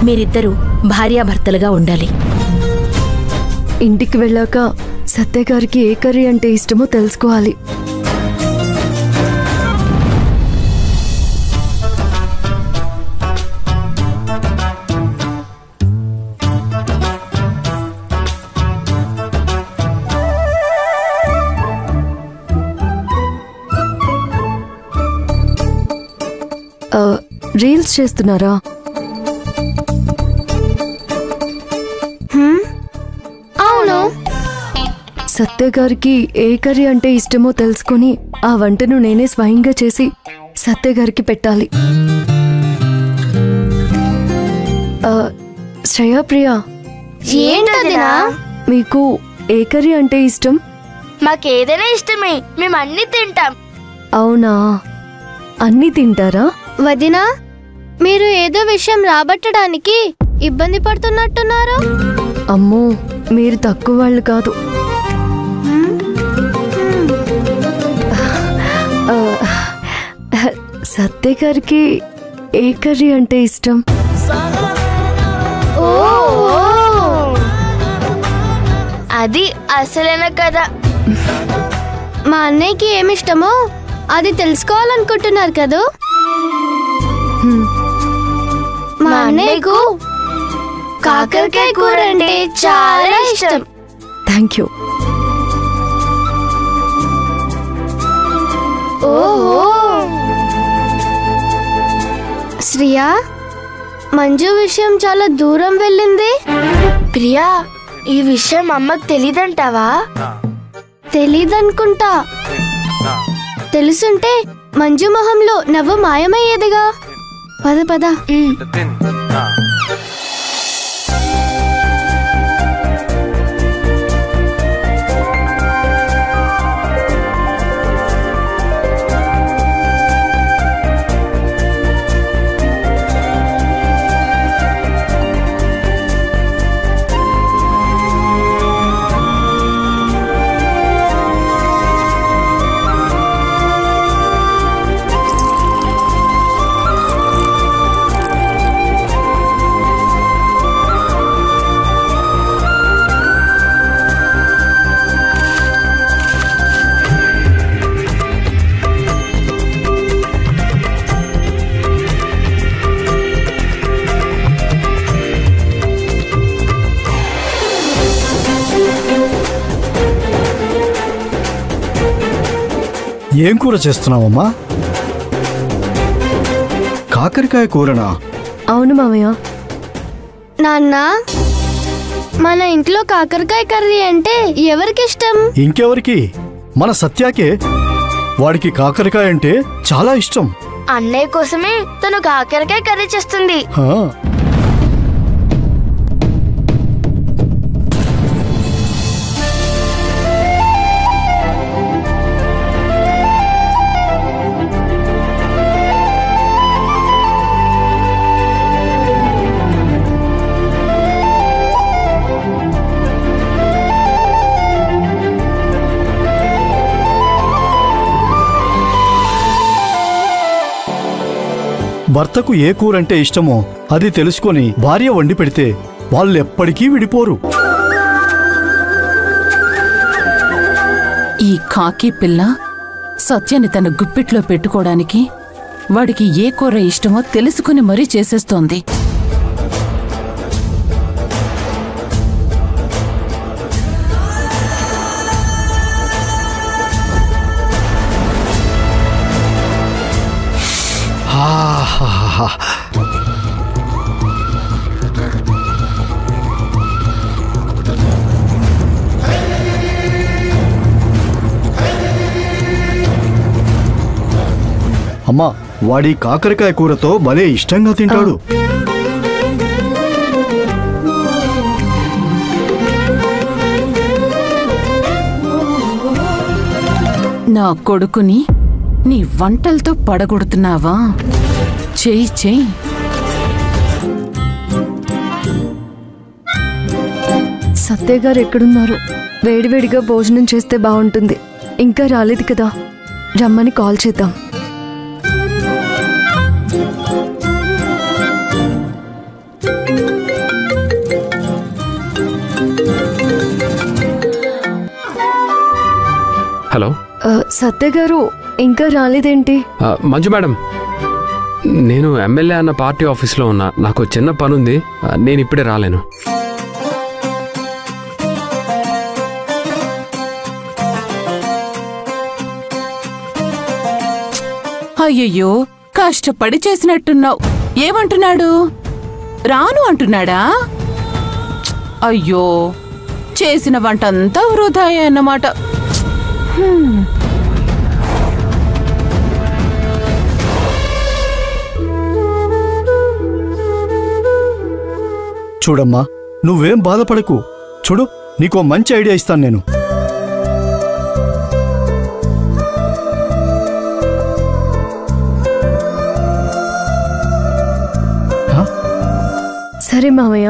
మీరిద్దరూ భార్యాభర్తలుగా ఉండాలి. ఇంటికి వెళ్ళాక సత్య గారికి ఏ కర్రీ అంటే ఇష్టమో తెలుసుకోవాలి. రీల్స్ చేస్తున్నారా? అవును. సత్య గారికి ఏ కర్రీ అంటే ఇష్టమో తెలుసుకొని ఆ వంటను నేనే స్వయంగా చేసి సత్య గారికి పెట్టాలి. శ్రేయా ప్రియా, ఏంటదినా? మీకు ఏ కర్రీ అంటే ఇష్టం? మాకేదైనా ఇష్టమే, మేము అన్ని తింటాం. అవునా, అన్ని తింటారా? వదినా, మీరు ఏదో విషయం రాబట్టడానికి ఇబ్బంది పడుతున్నట్టున్నారు. అమ్మో, మీరు తక్కువ వాళ్ళు కాదు. సత్య గారికి ఏ కర్రీ అంటే ఇష్టం? అది అసలైన కదా. మా అన్నయ్యకి ఏమిష్టమో అది తెలుసుకోవాలనుకుంటున్నారు కదూ. మా అన్నయ్యకు కాకరకాయ కూర అంటే చాలా ఇష్టం. Thank you. శ్రియా, మంజు విషయం చాలా దూరం వెళ్ళింది. ప్రియా, ఈ విషయం అమ్మకు తెలీదంటావా? తెలీదనుకుంటా. తెలుసుంటే మంజు మొహంలో నవ్వు మాయమయ్యేదిగా. పద పద. ఏం కూర చేస్తున్నావమ్మా? కాకరకాయ కూరనా? అవును మామయ్య. నాన్న, మన ఇంట్లో కాకరకాయ కర్రీ అంటే ఎవరికి ఇష్టం? ఇంకెవరికి? మన సత్యాకే. వాడికి కాకరకాయ అంటే చాలా ఇష్టం. అన్నయ్య కోసమే తను కాకరకాయ కర్రీ చేస్తుంది. భర్తకు ఏ కూరంటే ఇష్టమో అది తెలుసుకొని భార్య వండి పెడితే వాళ్ళెప్పటికీ విడిపోరు. ఈ కాకి పిల్ల సత్యాన్ని తన గుప్పిట్లో పెట్టుకోవడానికి వాడికి ఏ కూర ఇష్టమో తెలుసుకుని మరీ చేసేస్తోంది. అమ్మా, వాడి కాకరకాయ కూరతో భలే ఇష్టంగా తింటాడు. నా కొడుకుని నీ వంటలతో పడగొడుతున్నావా? చెయ్యి చెయ్యి. సత్య గారు ఎక్కడున్నారు? వేడివేడిగా భోజనం చేస్తే బాగుంటుంది. ఇంకా రాలేదు కదా, రమ్మని కాల్ చేద్దాం. హలో. సత్య గారు ఇంకా రాలేదేంటి? మంజు మేడం, నేను ఎమ్మెల్యే అన్న పార్టీ ఆఫీస్లో ఉన్నా. నాకు చిన్న పనుంది, నేను ఇప్పుడే రాలేను. అయ్యయ్యో, కష్టపడి చేసినట్టున్నావు. ఏమంటున్నాడు? రాను అంటున్నాడా? అయ్యో, చేసిన వంటంతా వృధాయే అన్నమాట. చూడమ్మా, నువ్వేం బాధపడకు. చూడు, నీకో మంచి ఐడియా ఇస్తాను నేను. సరే మావయ్య.